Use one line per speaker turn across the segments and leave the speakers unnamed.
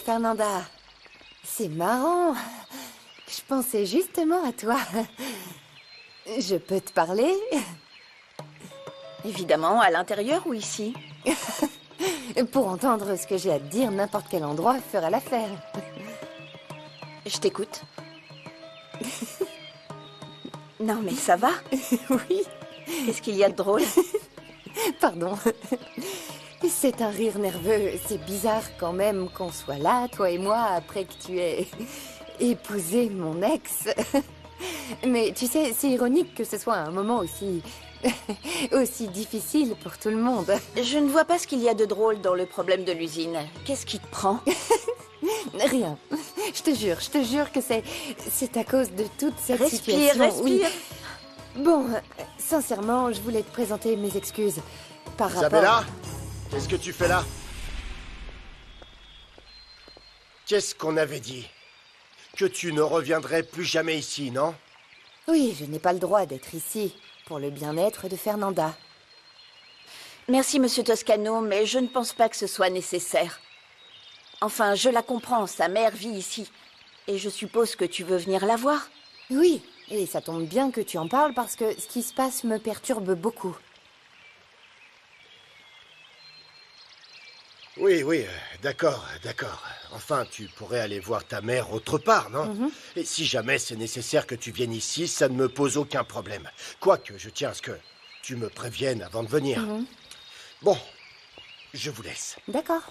Fernanda. C'est marrant. Je pensais justement à toi. Je peux te parler?
Évidemment, à l'intérieur ou ici?
Pour entendre ce que j'ai à te dire, n'importe quel endroit fera l'affaire.
Je t'écoute. Non, mais ça va?
Oui.
Qu'est-ce qu'il y a de drôle?
Pardon. C'est un rire nerveux. C'est bizarre quand même qu'on soit là, toi et moi, après que tu aies épousé mon ex. Mais tu sais, c'est ironique que ce soit un moment aussi difficile pour tout le monde.
Je ne vois pas ce qu'il y a de drôle dans le problème de l'usine. Qu'est-ce qui te prend?
Rien. Je te jure que c'est à cause de toute cette
Respire,
situation.
respire.
Oui. Bon, sincèrement, je voulais te présenter mes excuses par rapport...
Isabella, qu'est-ce que tu fais là? Qu'est-ce qu'on avait dit? Que tu ne reviendrais plus jamais ici, non?
Oui, je n'ai pas le droit d'être ici pour le bien-être de Fernanda.
Merci, monsieur Toscano, mais je ne pense pas que ce soit nécessaire. Enfin, je la comprends, sa mère vit ici. Et je suppose que tu veux venir la voir?
Oui, et ça tombe bien que tu en parles parce que ce qui se passe me perturbe beaucoup.
Oui, d'accord. Enfin, tu pourrais aller voir ta mère autre part, non? Et si jamais c'est nécessaire que tu viennes ici, ça ne me pose aucun problème. Quoique, je tiens à ce que tu me préviennes avant de venir. Bon, je vous laisse.
D'accord.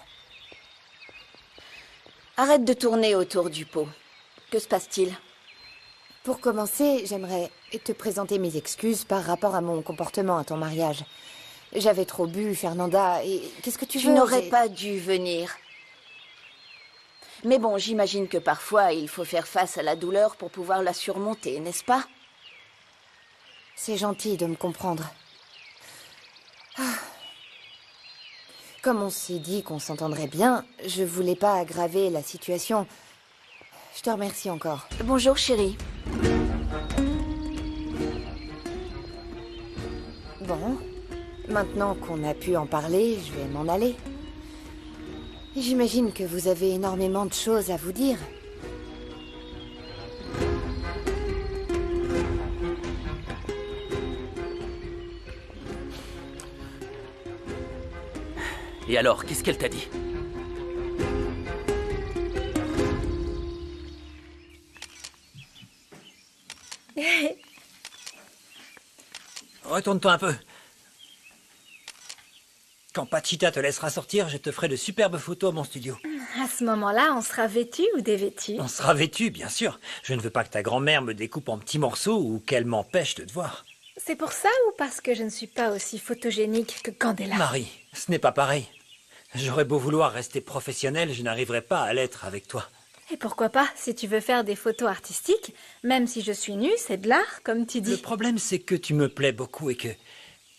Arrête de tourner autour du pot. Que se passe-t-il?
Pour commencer, j'aimerais te présenter mes excuses par rapport à mon comportement à ton mariage. J'avais trop bu, Fernanda, et qu'est-ce que tu veux?
Tu n'aurais pas dû venir. Mais bon, j'imagine que parfois, il faut faire face à la douleur pour pouvoir la surmonter, n'est-ce pas?
C'est gentil de me comprendre. Comme on s'est dit qu'on s'entendrait bien, je voulais pas aggraver la situation. Je te remercie encore.
Bonjour, chérie.
Bon, maintenant qu'on a pu en parler, je vais m'en aller. J'imagine que vous avez énormément de choses à vous dire.
Et alors, qu'est-ce qu'elle t'a dit?
Retourne-toi un peu. Quand Pachita te laissera sortir, je te ferai de superbes photos à mon studio.
À ce moment-là, on sera vêtu ou dévêtu?
On sera vêtus, bien sûr. Je ne veux pas que ta grand-mère me découpe en petits morceaux ou qu'elle m'empêche de te voir.
C'est pour ça ou parce que je ne suis pas aussi photogénique que Candela?
Marie, ce n'est pas pareil. J'aurais beau vouloir rester professionnel, je n'arriverai pas à l'être avec toi.
Et pourquoi pas, si tu veux faire des photos artistiques, même si je suis nue, c'est de l'art, comme tu dis.
Le problème, c'est que tu me plais beaucoup et que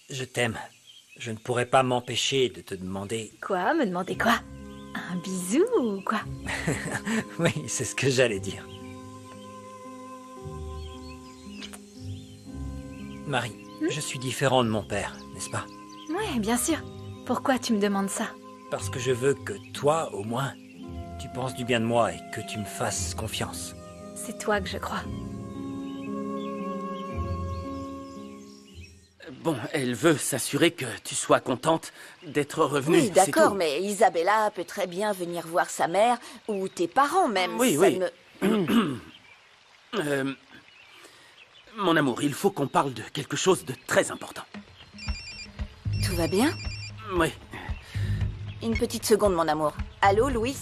je t'aime. Je ne pourrais pas m'empêcher de te demander...
Quoi? Me demander quoi? Un bisou ou quoi?
Oui, c'est ce que j'allais dire. Marie, je suis différent de mon père, n'est-ce pas?
Oui, bien sûr. Pourquoi tu me demandes ça?
Parce que je veux que toi, au moins, tu penses du bien de moi et que tu me fasses confiance.
C'est toi que je crois.
Bon, elle veut s'assurer que tu sois contente d'être revenue.
Oui,
c'est
d'accord,
tout.
mais Isabella peut très bien venir voir sa mère, ou tes parents même.
Oui,
ça
oui.
ne-
Mon amour, il faut qu'on parle de quelque chose de très important.
Tout va bien?
Oui.
Une petite seconde, mon amour. Allô, Louis?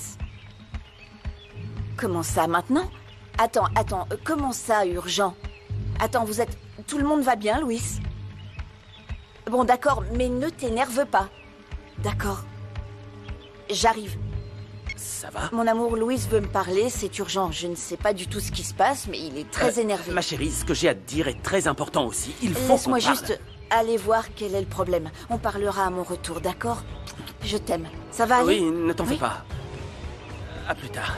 Comment ça, maintenant? Attends, comment ça, urgent? Attends, vous êtes... Tout le monde va bien, Louis? Bon, d'accord, mais ne t'énerve pas. D'accord. J'arrive.
Ça va?
Mon amour, Louise veut me parler, c'est urgent. Je ne sais pas du tout ce qui se passe, mais il est très énervé.
Ma chérie, ce que j'ai à te dire est très important aussi. Il faut
Laisse-moi
qu'on parle.
juste aller voir quel est le problème. On parlera à mon retour, d'accord? Je t'aime. Ça va aller?
Oui, ne t'en fais
Oui.
pas. À plus tard.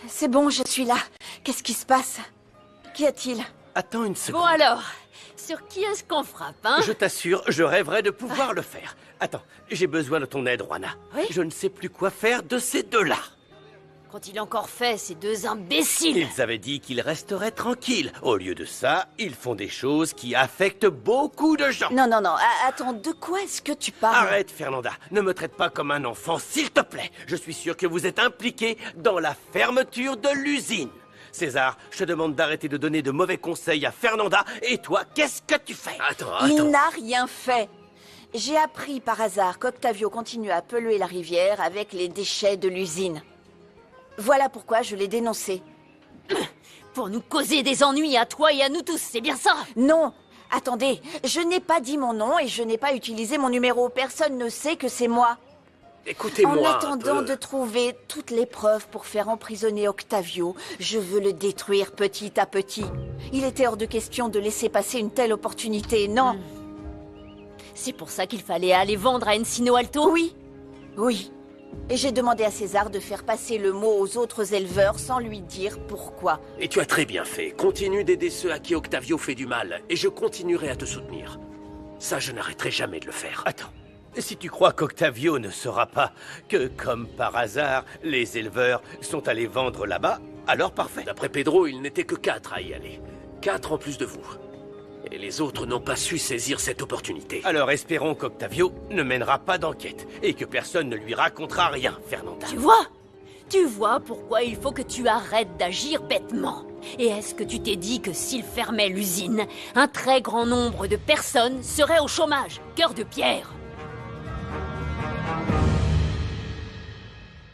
C'est bon, je suis là. Qu'est-ce qui se passe? Qu'y a-t-il?
Attends une seconde.
Bon alors, sur qui est-ce qu'on frappe, hein?
Je t'assure, je rêverais de pouvoir le faire. Attends, j'ai besoin de ton aide, Juana.
Oui?
Je ne sais plus quoi faire de ces deux-là.
Qu'ont-ils encore fait, ces deux imbéciles?
Ils avaient dit qu'ils resteraient tranquilles. Au lieu de ça, ils font des choses qui affectent beaucoup de gens.
Non, non, non. Attends, de quoi est-ce que tu parles?
Arrête, Fernanda. Ne me traite pas comme un enfant, s'il te plaît. Je suis sûr que vous êtes impliqué dans la fermeture de l'usine. César, je te demande d'arrêter de donner de mauvais conseils à Fernanda. Et toi, qu'est-ce que tu fais?
Il n'a rien fait. J'ai appris par hasard qu'Octavio continue à polluer la rivière avec les déchets de l'usine. Voilà pourquoi je l'ai dénoncé.
Pour nous causer des ennuis à toi et à nous tous, c'est bien ça?
Non, attendez, je n'ai pas dit mon nom et je n'ai pas utilisé mon numéro. Personne ne sait que c'est moi.
Écoutez-moi.
En attendant de trouver toutes les preuves pour faire emprisonner Octavio, je veux le détruire petit à petit. Il était hors de question de laisser passer une telle opportunité, non?
C'est pour ça qu'il fallait aller vendre à Encino Alto?
Oui, oui. Et j'ai demandé à César de faire passer le mot aux autres éleveurs sans lui dire pourquoi.
Et tu as très bien fait. Continue d'aider ceux à qui Octavio fait du mal, et je continuerai à te soutenir. Ça, je n'arrêterai jamais de le faire.
Attends. Si tu crois qu'Octavio ne saura pas que, comme par hasard, les éleveurs sont allés vendre là-bas, alors parfait.
D'après Pedro, il n'était que 4 à y aller. 4 en plus de vous. Et les autres n'ont pas su saisir cette opportunité.
Alors espérons qu'Octavio ne mènera pas d'enquête et que personne ne lui racontera rien, Fernanda.
Tu vois pourquoi il faut que tu arrêtes d'agir bêtement. Et est-ce que tu t'es dit que s'il fermait l'usine, un très grand nombre de personnes seraient au chômage? Cœur de pierre.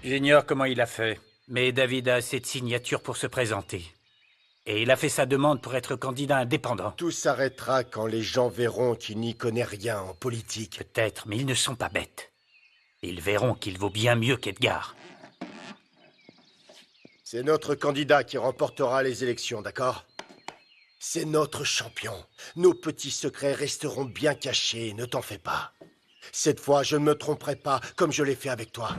J'ignore comment il a fait, mais David a assez de signatures pour se présenter. Et il a fait sa demande pour être candidat indépendant.
Tout s'arrêtera quand les gens verront qu'il n'y connaît rien en politique.
Peut-être, mais ils ne sont pas bêtes. Ils verront qu'il vaut bien mieux qu'Edgar.
C'est notre candidat qui remportera les élections, d'accord? C'est notre champion. Nos petits secrets resteront bien cachés, ne t'en fais pas. Cette fois, je ne me tromperai pas, comme je l'ai fait avec toi.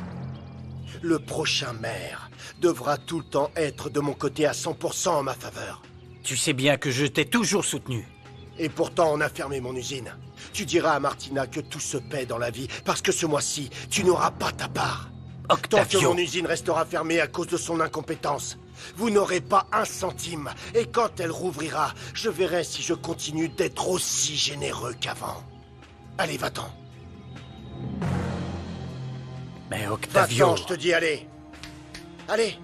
Le prochain maire devra tout le temps être de mon côté à 100% en ma faveur.
Tu sais bien que je t'ai toujours soutenu.
Et pourtant, on a fermé mon usine. Tu diras à Martina que tout se paie dans la vie, parce que ce mois-ci, tu n'auras pas ta part. Tant que mon usine restera fermée à cause de son incompétence, vous n'aurez pas un centime. Et quand elle rouvrira, je verrai si je continue d'être aussi généreux qu'avant. Allez, va-t'en.
Mais Octavio...
Va-t'en, je te dis, allez. Allez.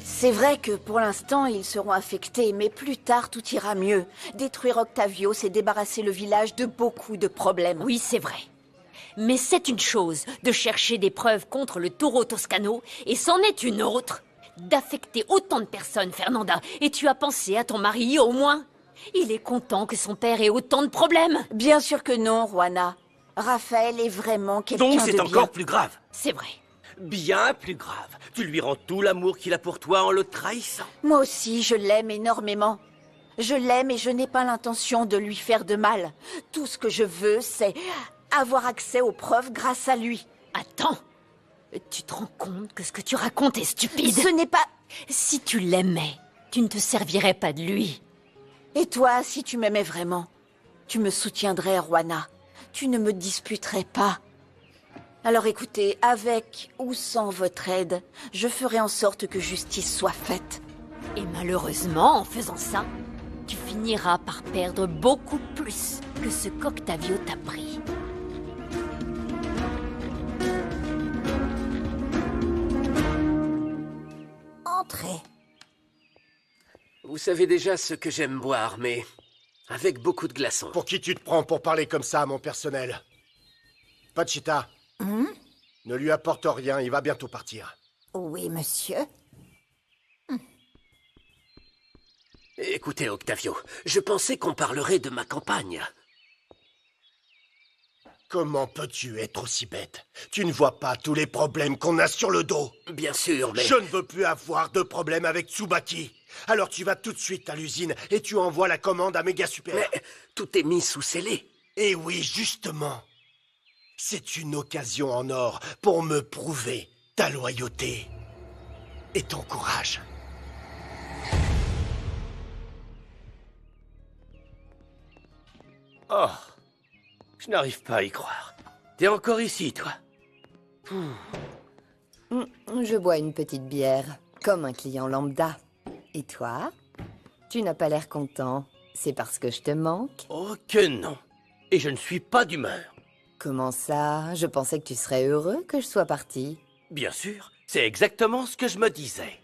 C'est vrai que pour l'instant, ils seront affectés, mais plus tard, tout ira mieux. Détruire Octavio, c'est débarrasser le village de beaucoup de problèmes.
Oui, c'est vrai. Mais c'est une chose de chercher des preuves contre le taureau toscano, et c'en est une autre d'affecter autant de personnes, Fernanda. Et tu as pensé à ton mari, au moins? Il est content que son père ait autant de problèmes.
Bien sûr que non, Juana. Raphaël est vraiment quelqu'un de
Donc
bien.
c'est encore plus grave.
C'est vrai.
Bien plus grave. Tu lui rends tout l'amour qu'il a pour toi en le trahissant.
Moi aussi, je l'aime énormément. Je l'aime et je n'ai pas l'intention de lui faire de mal. Tout ce que je veux, c'est avoir accès aux preuves grâce à lui.
Attends. Tu te rends compte que ce que tu racontes est stupide?
Ce n'est pas...
Si tu l'aimais, tu ne te servirais pas de lui.
Et toi, si tu m'aimais vraiment, tu me soutiendrais, Juana. Tu ne me disputerais pas. Alors écoutez, avec ou sans votre aide, je ferai en sorte que justice soit faite.
Et malheureusement, en faisant ça, tu finiras par perdre beaucoup plus que ce qu'Octavio t'a pris.
Entrez.
Vous savez déjà ce que j'aime boire, mais avec beaucoup de glaçons.
Pour qui tu te prends pour parler comme ça à mon personnel? Pachita, ne lui apporte rien, il va bientôt partir.
Oui, monsieur.
Écoutez, Octavio, je pensais qu'on parlerait de ma campagne.
Comment peux-tu être aussi bête? Tu ne vois pas tous les problèmes qu'on a sur le dos?
Bien sûr, mais...
Je ne veux plus avoir de problème avec Tsubaki. Alors tu vas tout de suite à l'usine et tu envoies la commande à Méga Super.
Mais tout est mis sous scellé.
Et oui, justement. C'est une occasion en or pour me prouver ta loyauté et ton courage.
Oh, je n'arrive pas à y croire. T'es encore ici, toi?
Je bois une petite bière, comme un client lambda. Et toi? Tu n'as pas l'air content. C'est parce que je te manque?
Oh que non. Et je ne suis pas d'humeur.
Comment ça? Je pensais que tu serais heureux que je sois partie.
Bien sûr, c'est exactement ce que je me disais.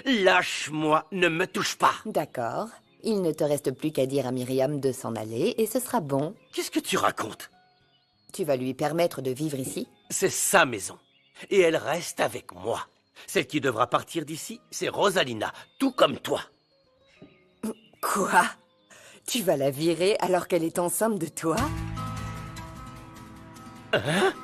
Lâche-moi, ne me touche pas.
D'accord. Il ne te reste plus qu'à dire à Myriam de s'en aller et ce sera bon.
Qu'est-ce que tu racontes?
Tu vas lui permettre de vivre ici?
C'est sa maison. Et elle reste avec moi. Celle qui devra partir d'ici, c'est Rosalina, tout comme toi.
Quoi? Tu vas la virer alors qu'elle est enceinte de toi?
Hein?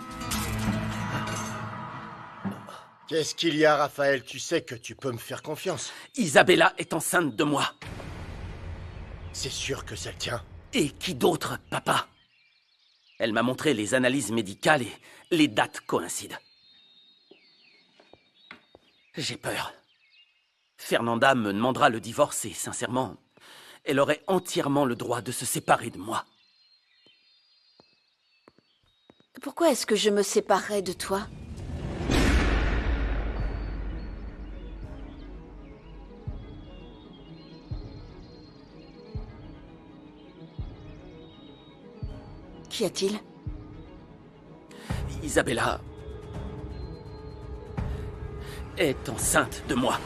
Qu'est-ce qu'il y a, Raphaël? Tu sais que tu peux me faire confiance.
Isabella est enceinte de moi.
C'est sûr que ça le tient.
Et qui d'autre, papa? Elle m'a montré les analyses médicales et les dates coïncident. J'ai peur. Fernanda me demandera le divorce et, sincèrement, elle aurait entièrement le droit de se séparer de moi.
Pourquoi est-ce que je me séparerais de toi? Qu'y a-t-il?
Isabella est enceinte de moi.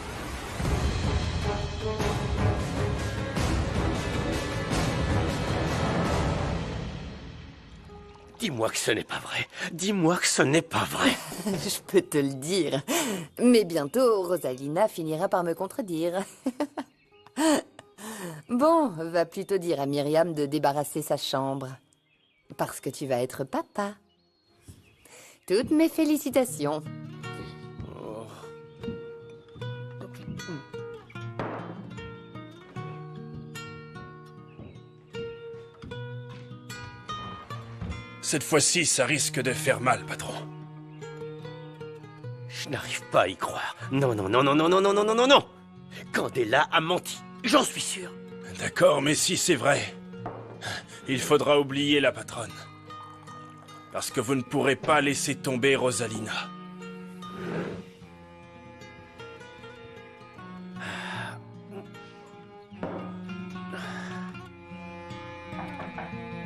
Dis-moi que ce n'est pas vrai. Dis-moi que ce n'est pas vrai.
Je peux te le dire. Mais bientôt, Rosalina finira par me contredire. Bon, va plutôt dire à Myriam de débarrasser sa chambre. Parce que tu vas être papa. Toutes mes félicitations.
Cette fois-ci, ça risque de faire mal, patron.
Je n'arrive pas à y croire. Non, non, non, non, non, non, non, non, non, non, non. Candela a menti. J'en suis sûr.
D'accord, mais si c'est vrai, il faudra oublier la patronne. Parce que vous ne pourrez pas laisser tomber Rosalina.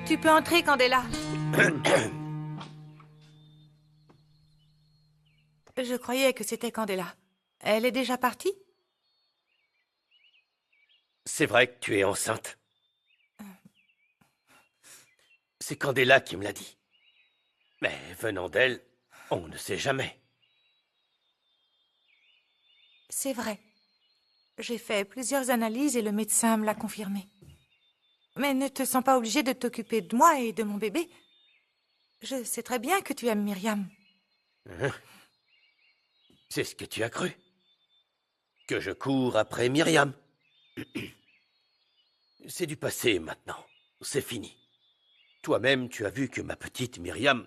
Tu peux entrer, Candela. Je croyais que c'était Candela. Elle est déjà partie?
C'est vrai que tu es enceinte. C'est Candela qui me l'a dit. Mais venant d'elle, on ne sait jamais.
C'est vrai. J'ai fait plusieurs analyses et le médecin me l'a confirmé. Mais ne te sens pas obligé de t'occuper de moi et de mon bébé. Je sais très bien que tu aimes Myriam.
Hein? C'est ce que tu as cru. Que je cours après Myriam. C'est du passé maintenant. C'est fini. Toi-même, tu as vu que ma petite Myriam,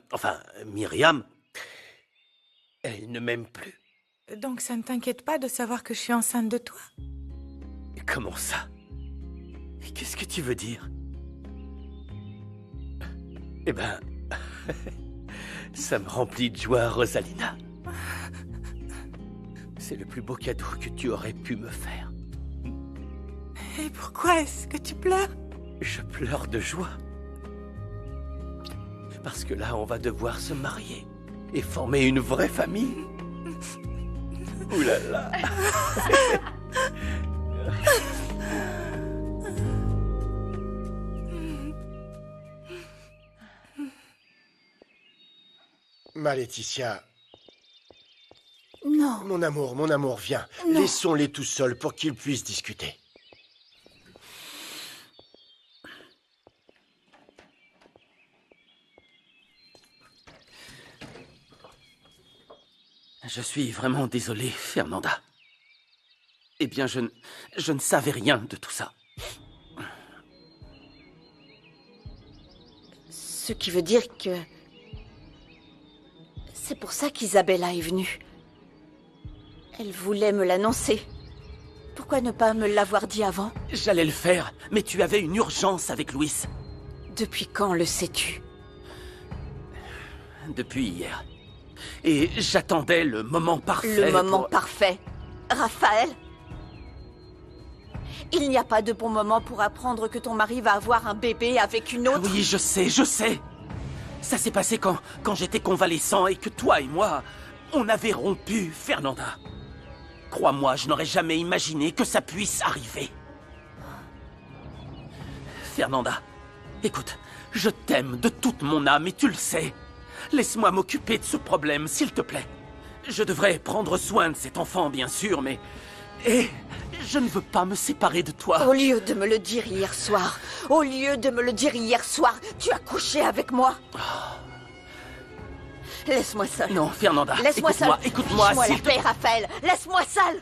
elle ne m'aime plus.
Donc ça ne t'inquiète pas de savoir que je suis enceinte de toi?
Comment ça? Qu'est-ce que tu veux dire? Eh ben, ça me remplit de joie, Rosalina. C'est le plus beau cadeau que tu aurais pu me faire.
Et pourquoi est-ce que tu pleures?
Je pleure de joie. Parce que là, on va devoir se marier et former une vraie famille. Ouh là là.
Ma Laetitia.
Non.
Mon amour, viens. Laissons-les tout seuls pour qu'ils puissent discuter.
Je suis vraiment désolé, Fernanda. Eh bien, je ne savais rien de tout ça.
Ce qui veut dire que... C'est pour ça qu'Isabella est venue. Elle voulait me l'annoncer. Pourquoi ne pas me l'avoir dit avant?
J'allais le faire, mais tu avais une urgence avec Louis.
Depuis quand le sais-tu?
Depuis hier. Et j'attendais le moment parfait.
Le moment parfait. Raphaël? Il n'y a pas de bon moment pour apprendre que ton mari va avoir un bébé avec une autre.
Oui, je sais, je sais. Ça s'est passé quand j'étais convalescent et que toi et moi, on avait rompu, Fernanda. Crois-moi, je n'aurais jamais imaginé que ça puisse arriver. Fernanda, écoute, je t'aime de toute mon âme et tu le sais. Laisse-moi m'occuper de ce problème, s'il te plaît. Je devrais prendre soin de cet enfant, bien sûr, mais... Et je ne veux pas me séparer de toi.
Au lieu de me le dire hier soir, tu as couché avec moi. Laisse-moi seul.
Non, Fernanda,
laisse-moi seul.
Écoute-moi,
s'il te plaît, Raphaël. Laisse-moi seul.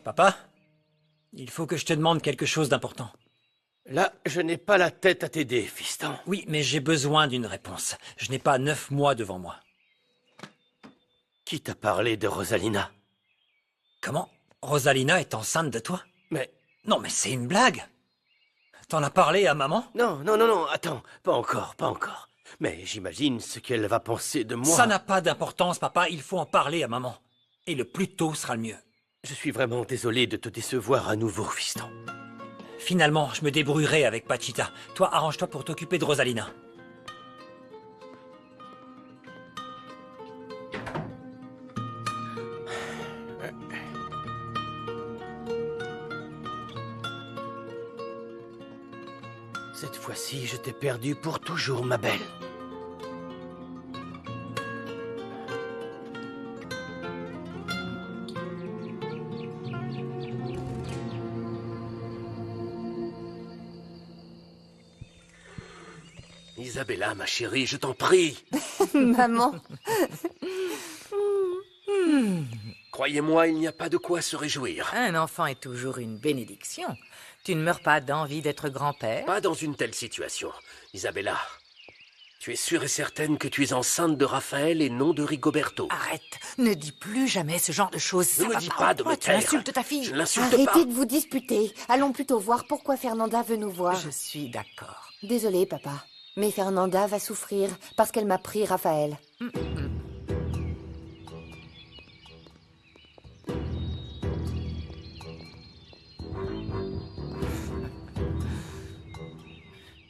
Papa, il faut que je te demande quelque chose d'important.
Là, je n'ai pas la tête à t'aider, fiston.
Oui, mais j'ai besoin d'une réponse. Je n'ai pas 9 mois devant moi.
Qui t'a parlé de Rosalina?
Comment? Rosalina est enceinte de toi?
Mais...
Non, mais c'est une blague. T'en as parlé à maman?
Non, attends, pas encore. Mais j'imagine ce qu'elle va penser de moi.
Ça n'a pas d'importance, papa, il faut en parler à maman. Et le plus tôt sera le mieux.
Je suis vraiment désolé de te décevoir à nouveau, fiston.
Finalement, je me débrouillerai avec Pachita. Toi, arrange-toi pour t'occuper de Rosalina.
Cette fois-ci, je t'ai perdu pour toujours, ma belle. Isabella, ma chérie, je t'en prie.
Maman.
Croyez-moi, il n'y a pas de quoi se réjouir.
Un enfant est toujours une bénédiction. Tu ne meurs pas d'envie d'être grand-père?
Pas dans une telle situation. Isabella, tu es sûre et certaine que tu es enceinte de Raphaël et non de Rigoberto?
Arrête, ne dis plus jamais ce genre de choses.
Ne me dis pas de me
Tu
taire.
insultes ta fille.
Je ne l'insulte pas.
Arrêtez de vous disputer. Allons plutôt voir pourquoi Fernanda veut nous voir.
Je suis d'accord.
Désolée, papa. Mais Fernanda va souffrir parce qu'elle m'a pris Raphaël.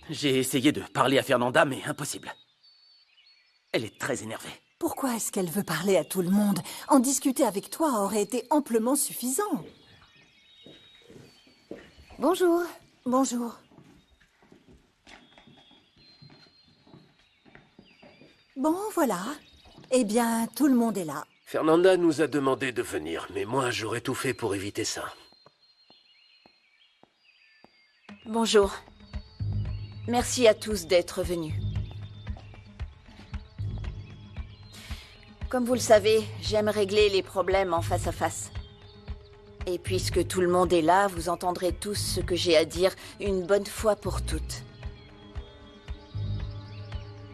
J'ai essayé de parler à Fernanda, mais impossible. Elle est très énervée.
Pourquoi est-ce qu'elle veut parler à tout le monde? En discuter avec toi aurait été amplement suffisant.
Bonjour.
Bonjour. Bon, voilà. Eh bien, tout le monde est là.
Fernanda nous a demandé de venir, mais moi, j'aurais tout fait pour éviter ça.
Bonjour. Merci à tous d'être venus. Comme vous le savez, j'aime régler les problèmes en face à face. Et puisque tout le monde est là, vous entendrez tous ce que j'ai à dire une bonne fois pour toutes.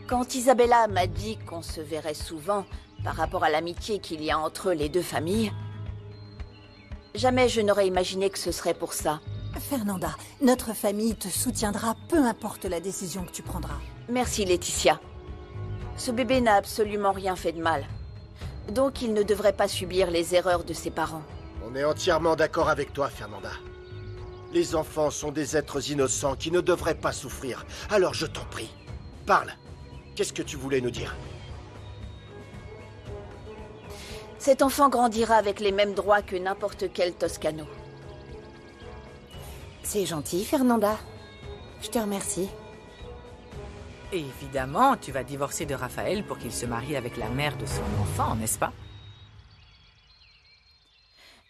Quand Isabella m'a dit qu'on se verrait souvent par rapport à l'amitié qu'il y a entre les deux familles, jamais je n'aurais imaginé que ce serait pour ça.
Fernanda, notre famille te soutiendra peu importe la décision que tu prendras.
Merci Laetitia. Ce bébé n'a absolument rien fait de mal. Donc il ne devrait pas subir les erreurs de ses parents.
On est entièrement d'accord avec toi, Fernanda. Les enfants sont des êtres innocents qui ne devraient pas souffrir. Alors je t'en prie, parle. Qu'est-ce que tu voulais nous dire?
Cet enfant grandira avec les mêmes droits que n'importe quel Toscano.
C'est gentil, Fernanda. Je te remercie.
Et évidemment, tu vas divorcer de Raphaël pour qu'il se marie avec la mère de son enfant, n'est-ce pas?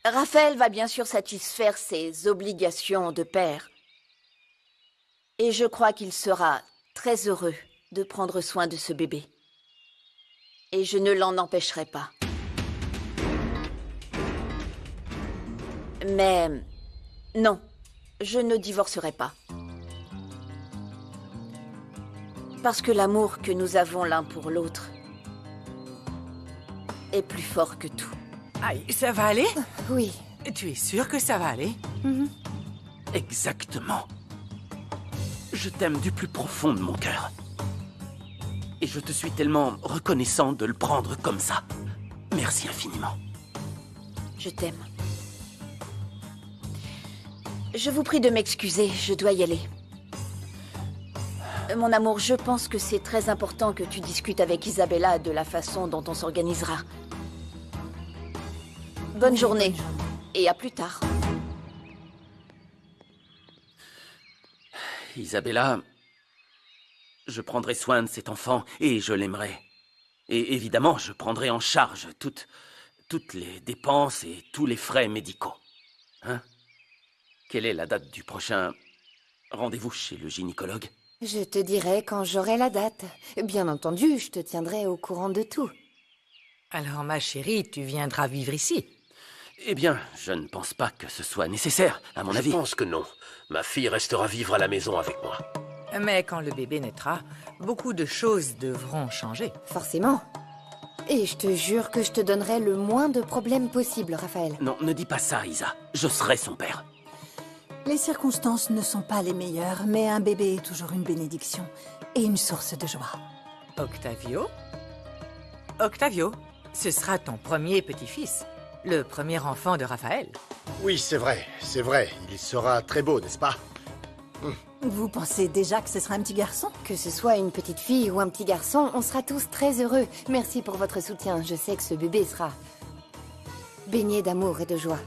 Raphaël va bien sûr satisfaire ses obligations de père. Et je crois qu'il sera très heureux de prendre soin de ce bébé. Et je ne l'en empêcherai pas. Mais non, je ne divorcerai pas. Parce que l'amour que nous avons l'un pour l'autre est plus fort que tout.
Aïe, ça va aller?
Oui.
Tu es sûr que ça va aller?
Exactement. Je t'aime du plus profond de mon cœur. Et je te suis tellement reconnaissant de le prendre comme ça. Merci infiniment.
Je t'aime. Je vous prie de m'excuser, je dois y aller. Mon amour, je pense que c'est très important que tu discutes avec Isabella de la façon dont on s'organisera. Bonne journée. Et à plus tard.
Isabella, je prendrai soin de cet enfant et je l'aimerai. Et évidemment, je prendrai en charge toutes les dépenses et tous les frais médicaux. Hein? Quelle est la date du prochain rendez-vous chez le gynécologue?
Je te dirai quand j'aurai la date. Bien entendu, je te tiendrai au courant de tout.
Alors, ma chérie, tu viendras vivre ici?
Eh bien, je ne pense pas que ce soit nécessaire, à mon avis.
Je pense que non. Ma fille restera vivre à la maison avec moi.
Mais quand le bébé naîtra, beaucoup de choses devront changer.
Forcément. Et je te jure que je te donnerai le moins de problèmes possible, Raphaël.
Non, ne dis pas ça, Isa. Je serai son père.
Les circonstances ne sont pas les meilleures, mais un bébé est toujours une bénédiction et une source de joie.
Octavio? Octavio, ce sera ton premier petit-fils. Le premier enfant de Raphaël.
Oui, c'est vrai. Il sera très beau, n'est-ce pas?
Vous pensez déjà que ce sera un petit garçon?
Que ce soit une petite fille ou un petit garçon, on sera tous très heureux. Merci pour votre soutien. Je sais que ce bébé sera baigné d'amour et de joie.